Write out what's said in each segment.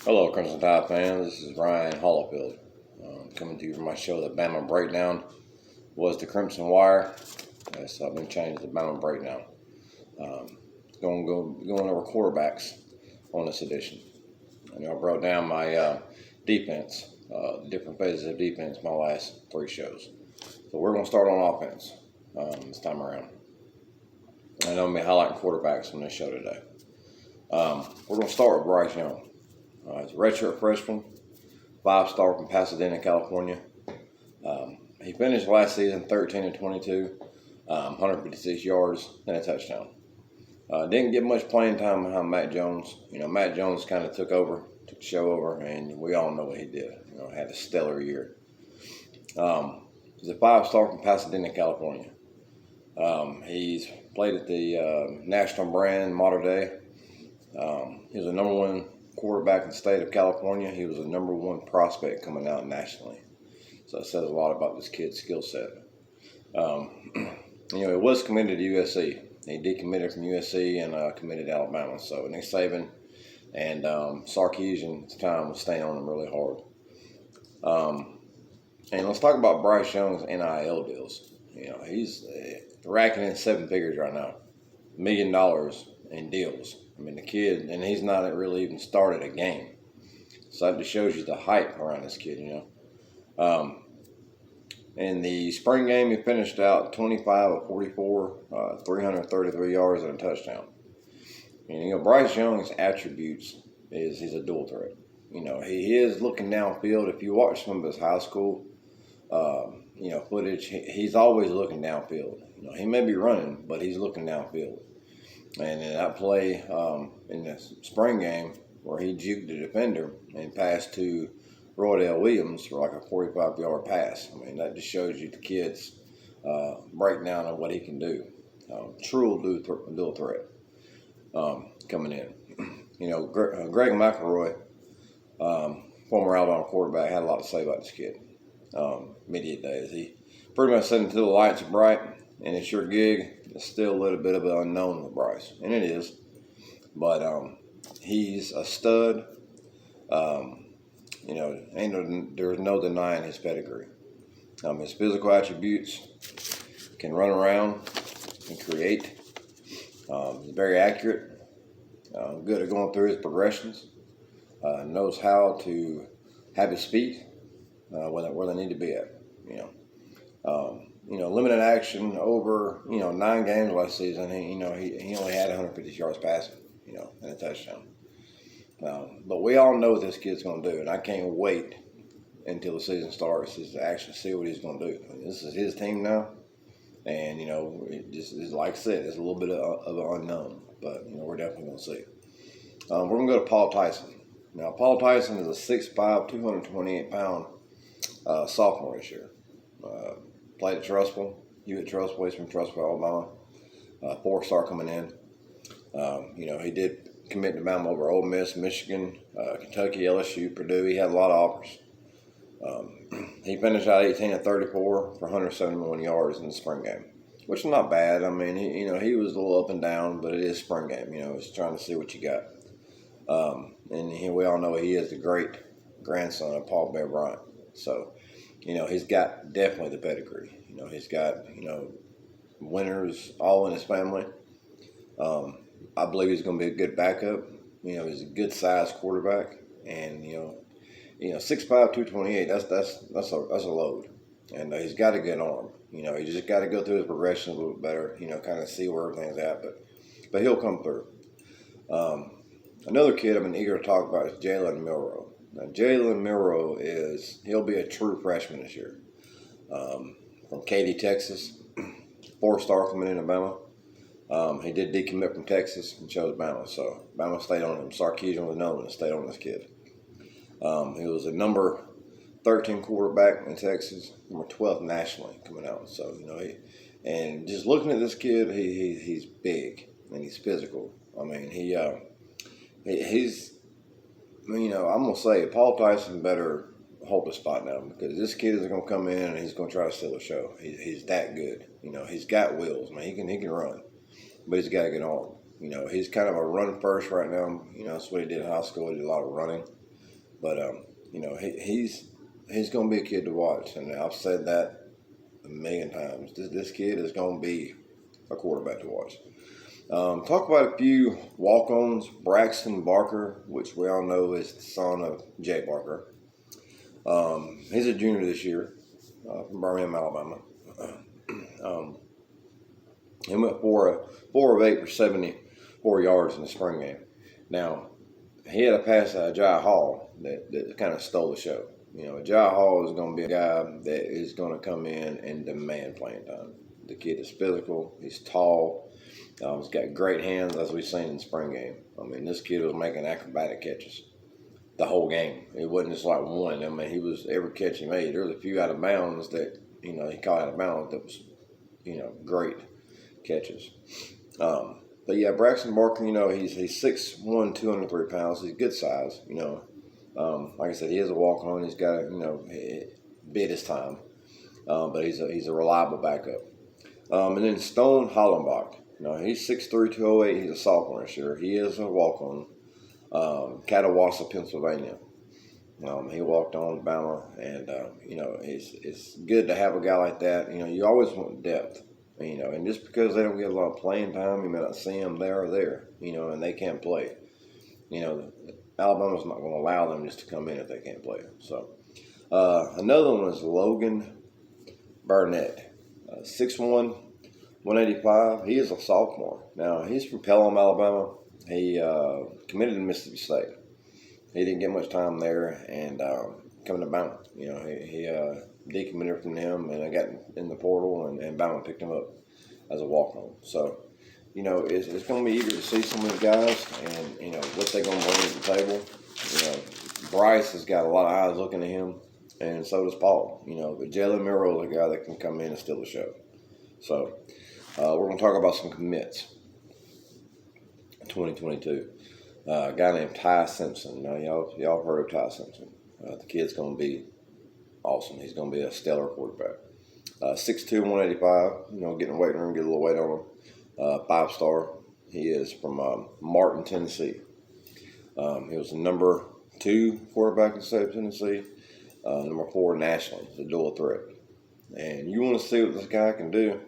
Hello, Crimson Tide fans. This is Ryan Hollifield coming to you from my show, The Bama Breakdown. Was the Crimson Wire. So I've been changed to The Bama Breakdown. Going over quarterbacks on this edition. I broke down my defense, different phases of defense, my last three shows. So we're going to start on offense this time around. And I'm going to be highlighting quarterbacks on this show today. We're going to start with Bryce Young. He's a redshirt freshman, 5-star from Pasadena, California. He finished last season 13-22, 156 yards and a touchdown. Didn't get much playing time behind Matt Jones. Matt Jones kind of took the show over, and we all know what he did. Had a stellar year. He's a 5-star from Pasadena, California. He's played at the national brand Mater Dei. He was a number one quarterback in the state of California. He was a number one prospect coming out nationally. So it says a lot about this kid's skill set. He was committed to USC. He decommitted from USC and committed to Alabama. So Nick Saban and Sarkisian at the time was staying on him really hard. And let's talk about Bryce Young's NIL deals. He's racking in 7 figures right now, $1 million in deals. The kid, and he's not really even started a game. So that just shows you the hype around this kid, In the spring game, he finished out 25 of 44, 333 yards and a touchdown. Bryce Young's attributes is he's a dual threat. He is looking downfield. If you watch some of his high school, footage, he's always looking downfield. He may be running, but he's looking downfield. And in that play in the spring game where he juked the defender and passed to Roydell Williams for like a 45-yard pass, that just shows you the kid's breakdown of what he can do. True dual threat coming in. Greg McElroy, former Alabama quarterback, had a lot to say about this kid. Media days. He pretty much said until the lights are bright and it's your gig, it's still a little bit of an unknown with Bryce. And it is. But he's a stud. There's no denying his pedigree. His physical attributes, can run around and create. He's very accurate. Good at going through his progressions. Knows how to have his feet where they need to be at. Limited action over 9 games last season. He only had 150 yards passing, and a touchdown. But we all know what this kid's going to do, and I can't wait until the season starts to actually see what he's going to do. This is his team now, and it's like I said, it's a little bit of an unknown, but we're definitely going to see. We're going to go to Paul Tyson. Now, Paul Tyson is a 6'5", 228-pound sophomore this year. Played at Trussville. You at Trussville. He's from Trussville, Alabama. 4-star coming in. He did commit to Bama over Ole Miss, Michigan, Kentucky, LSU, Purdue. He had a lot of offers. He finished out 18 of 34 for 171 yards in the spring game, which is not bad. He was a little up and down, but it is spring game. It's trying to see what you got. We all know he is the great grandson of Paul Bear Bryant. So, he's got definitely the pedigree. He's got, winners all in his family. I believe he's going to be a good backup. He's a good sized quarterback, and 6'5", 228. That's a load, and he's got a good arm. He just got to go through his progression a little bit better. Kind of see where everything's at, but he'll come through. Another kid I've been eager to talk about is Jalen Milroe. Now, Jalen Milroe he'll be a true freshman this year. From Katy, Texas, 4-star coming into Bama. He did decommit from Texas and chose Bama, so Bama stayed on him. Sarkisian was known to stay on this kid. He was a number 13 quarterback in Texas, number 12 nationally coming out. So and just looking at this kid, he's big and he's physical. I'm gonna say Paul Tyson better hold the spot now, because this kid is gonna come in and he's gonna try to steal the show. He's that good. He's got wheels. He can run, but he's got a good arm. He's kind of a run first right now. That's what he did in high school. He did a lot of running. But he's going to be a kid to watch, and I've said that a million times. This kid is going to be a quarterback to watch. Talk about a few walk-ons. Braxton Barker, which we all know is the son of Jay Barker. He's a junior this year from Birmingham, Alabama. He went 4 of 8 for 74 yards in the spring game. Now, he had a pass at Jai Hall that kind of stole the show. Jai Hall is going to be a guy that is going to come in and demand playing time. The kid is physical. He's tall. He's got great hands, as we've seen in the spring game. I mean, this kid was making acrobatic catches the whole game. It wasn't just like one. I mean, he was every catch he made. There was a few out of bounds that, he caught out of bounds that was, great catches. But yeah, Braxton Barker, he's 6'1", 203 pounds. He's good size, like I said, he is a walk-on. He's got to, bid his time. But he's a reliable backup. And then Stone Hollenbach. He's 6'3", 208. He's a sophomore this year. He is a walk-on. Catawassa, Pennsylvania. He walked on Bama, and it's good to have a guy like that. You always want depth. And just because they don't get a lot of playing time, you may not see them there or there. And they can't play. Alabama's not going to allow them just to come in if they can't play. So another one is Logan Burnett, 6'1", 185. He is a sophomore. Now, he's from Pelham, Alabama. He committed to Mississippi State. He didn't get much time there, and coming to Bama, he decommitted from them, and I got in the portal, and Bama picked him up as a walk-on. So, it's going to be eager to see some of these guys, and what they're going to bring to the table. Bryce has got a lot of eyes looking at him, and so does Paul. But Jalen Milroe is a guy that can come in and steal the show. So, we're going to talk about some commits. 2022. A guy named Ty Simpson. Now, y'all heard of Ty Simpson. The kid's going to be awesome. He's going to be a stellar quarterback. 6'2", 185. Get in the weight room, get a little weight on him. 5-star. He is from Martin, Tennessee. He was the number 2 quarterback in the state of Tennessee. Number 4 nationally. He's a dual threat. And you want to see what this guy can do,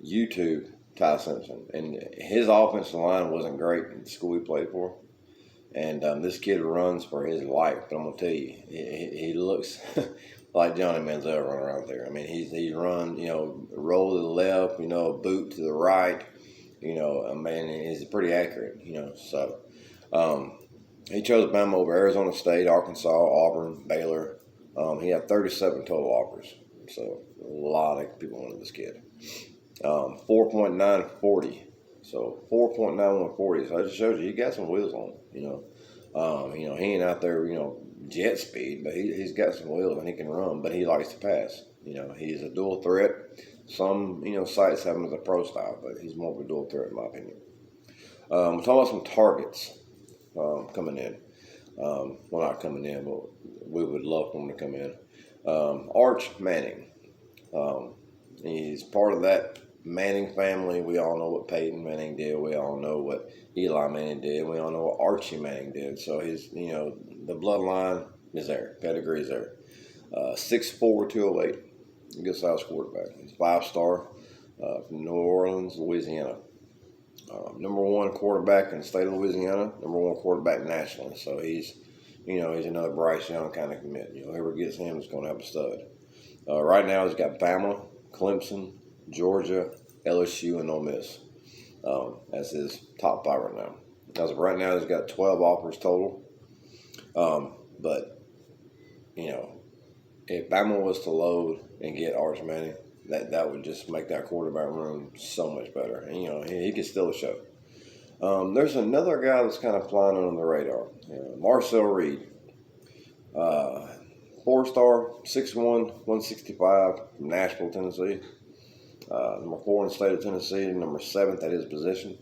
YouTube Ty Simpson. And his offensive line wasn't great in the school he played for. And this kid runs for his life. But I'm going to tell you, he looks like Johnny Manziel running around there. I mean, he runs, roll to the left, boot to the right. He's pretty accurate, So he chose Bama over Arizona State, Arkansas, Auburn, Baylor. He had 37 total offers. So a lot of people wanted this kid. 4.940. So 4.9140. So I just showed you, he got some wheels on him, he ain't out there, jet speed, but he's got some wheels and he can run, but he likes to pass. He's a dual threat. Some, sites have him as a pro style, but he's more of a dual threat in my opinion. We're talking about some targets coming in. Well, not coming in, but we would love for him to come in. Arch Manning. He's part of that Manning family. We all know what Peyton Manning did. We all know what Eli Manning did. We all know what Archie Manning did. So his, the bloodline is there. Pedigree is there. 6'4", 208. Good size quarterback. He's 5-star from New Orleans, Louisiana. Number 1 quarterback in the state of Louisiana. Number 1 quarterback nationally. So he's another Bryce Young kind of commit. Whoever gets him is going to have a stud. Right now he's got Bama, Clemson, Georgia, LSU, and Ole Miss as his top 5 right now. As of right now, he's got 12 offers total. But, if Bama was to load and get Arch Manning, that would just make that quarterback room so much better. And, he could steal the show. There's another guy that's kind of flying under the radar. Marcel Reed. 4-star, 6'1", 165 from Nashville, Tennessee. Number 4 in the state of Tennessee, number 7th at his position.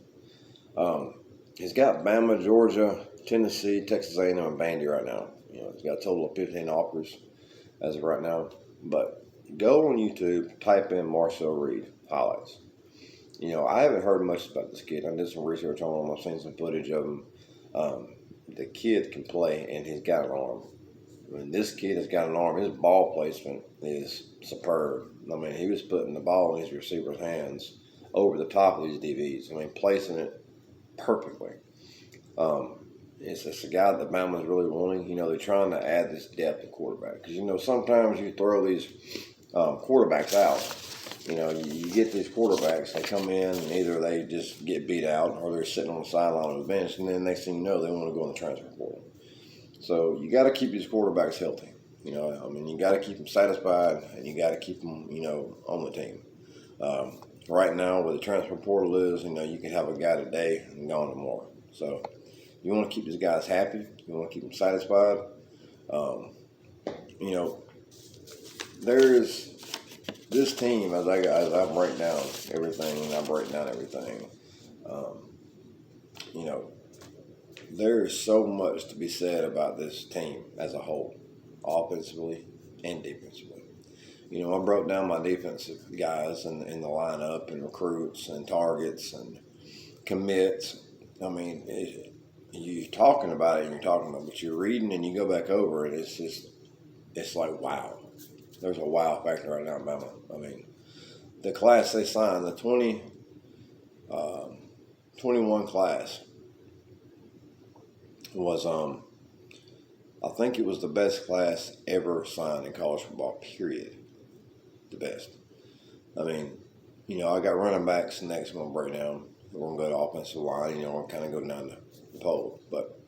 He's got Bama, Georgia, Tennessee, Texas A&M, and Vandy right now. He's got a total of 15 offers as of right now. But go on YouTube, type in Marcel Reed highlights. I haven't heard much about this kid. I did some research on him. I've seen some footage of him. the kid can play, and he's got an arm. I mean, this kid has got an arm. His ball placement is superb. I mean, he was putting the ball in his receiver's hands over the top of these DBs. I mean, placing it perfectly. It's just a guy that Bama's really wanting. You know, they're trying to add this depth at quarterback. Because, you know, sometimes you throw these quarterbacks out. You know, you get these quarterbacks, they come in, and either they just get beat out or they're sitting on the sideline on the bench, and then next thing you know, they want to go in the transfer portal. So you got to keep these quarterbacks healthy. You know, I mean, you got to keep them satisfied, and you got to keep them, you know, on the team. Right now, where the transfer portal is, you know, you can have a guy today and gone tomorrow. So you want to keep these guys happy. You want to keep them satisfied. You know, there's this team, as I break down everything, you know, there is so much to be said about this team as a whole, offensively and defensively. You know, I broke down my defensive guys in the lineup and recruits and targets and commits. I mean, you're talking about it, but you're reading and you go back over it. It's like, wow. There's a wow factor right now in Bama. I mean, the class they signed, the 21 class, was I think it was the best class ever signed in college football, period. The best. I mean, you know, I got running backs next we're going to break down. We're going to go to offensive line, you know, we're kind of go down the pole. But,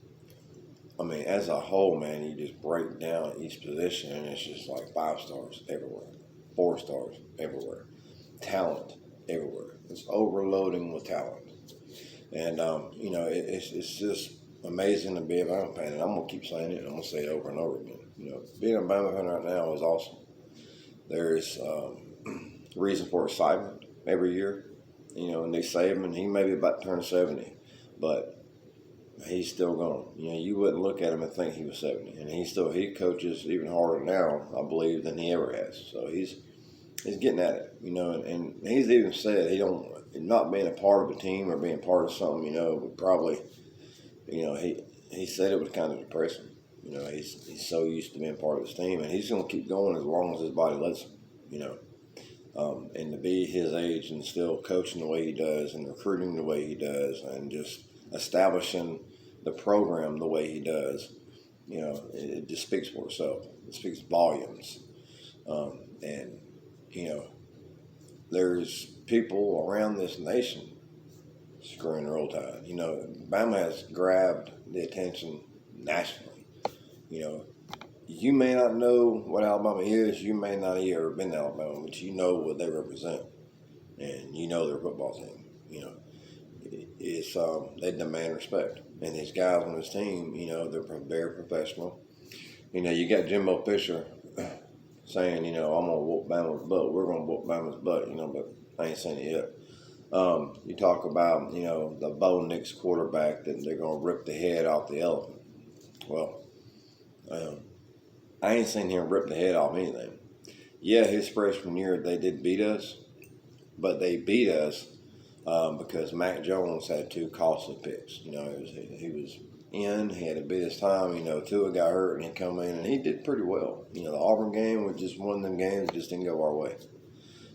I mean, as a whole, man, you just break down each position, and it's just like 5 stars everywhere, 4 stars everywhere, talent everywhere. It's overloading with talent. And, you know, it's just amazing to be a Bama fan, and I'm going to keep saying it, and I'm going to say it over and over again. You know, being a Bama fan right now is awesome. There's reason for excitement every year, you know, and they say him, and he may be about to turn 70, but he's still going. You know, you wouldn't look at him and think he was 70, and he coaches even harder now, I believe, than he ever has. So he's getting at it, you know, and he's even said he don't, not being a part of a team or being part of something, you know, would probably, you know, he said it was kind of depressing. You know, he's so used to being part of his team, and he's going to keep going as long as his body lets him, you know. And to be his age and still coaching the way he does and recruiting the way he does and just establishing the program the way he does, you know, it just speaks for itself. It speaks volumes. And, you know, there's people around this nation screwing the Roll Tide. You know, Bama has grabbed the attention nationally. You know, you may not know what Alabama is. You may not have ever been to Alabama, but you know what they represent, and you know their football team. You know, it's they demand respect, and these guys on this team, you know, they're very professional. You know, you got Jimbo Fisher saying, you know, I'm gonna whoop Bama's butt. We're gonna whoop Bama's butt. You know, but I ain't saying it yet. You talk about, you know, the Bo Nix quarterback that they're gonna rip the head off the elephant. Well. I ain't seen him rip the head off anything. Yeah, his freshman year they did beat us, but they beat us because Mac Jones had 2 costly picks. You know, he was in, he had to beat his time. You know, Tua got hurt and he come in and he did pretty well. You know, the Auburn game was just one of them games that just didn't go our way,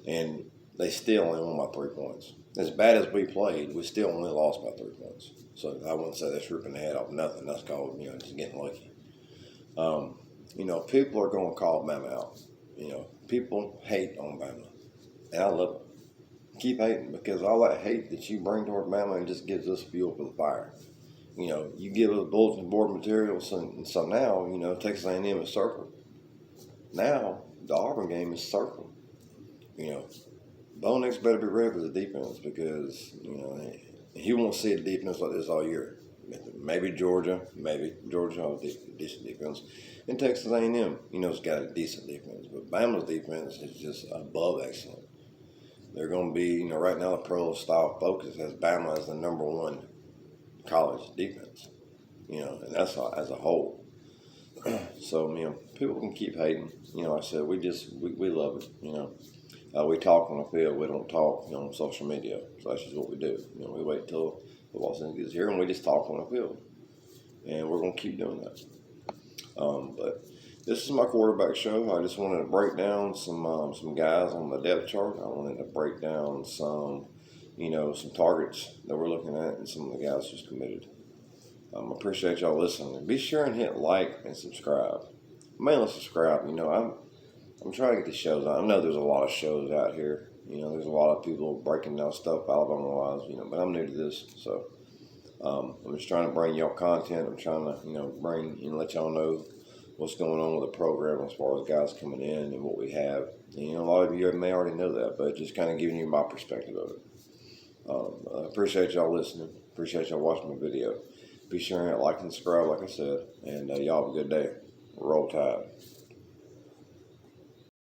and they still only won by 3 points. As bad as we played, we still only lost by 3 points. So I wouldn't say that's ripping the head off nothing. That's called, you know, just getting lucky. You know, people are going to call Bama out. You know, people hate on Bama, and I love it. Keep hating, because all that hate that you bring toward Bama just gives us fuel for the fire. You know, you give us bulletin board materials, and so now, you know, Texas A&M is circled. Now, the Auburn game is circled. You know, Bo Nix better be ready for the defense, because, you know, he won't see a defense like this all year. Maybe Georgia has a decent defense, and Texas A&M, you know, has got a decent defense. But Bama's defense is just above excellent. They're going to be, you know, right now the pro style focus has Bama as the number 1 college defense, you know, and that's as a whole. So, you know, people can keep hating. You know, like I said, we love it. You know, we talk on the field. We don't talk, you know, on social media. So that's just what we do. You know, we wait till football season gets here and we just talk on the field. and we're gonna keep doing that. But this is my quarterback show. I just wanted to break down some guys on the depth chart. I wanted to break down some targets that we're looking at and some of the guys just committed. Appreciate y'all listening. Be sure and hit like and subscribe. Mainly subscribe. I'm trying to get these shows out. I know there's a lot of shows out here. There's a lot of people breaking down stuff Alabama wise. But I'm new to this, so I'm just trying to bring y'all content. I'm trying to bring and let y'all know what's going on with the program as far as guys coming in and what we have. And, a lot of you may already know that, but just kind of giving you my perspective of it. I appreciate y'all listening. Appreciate y'all watching my video. Be sure and like and subscribe, like I said. And y'all have a good day. Roll Tide.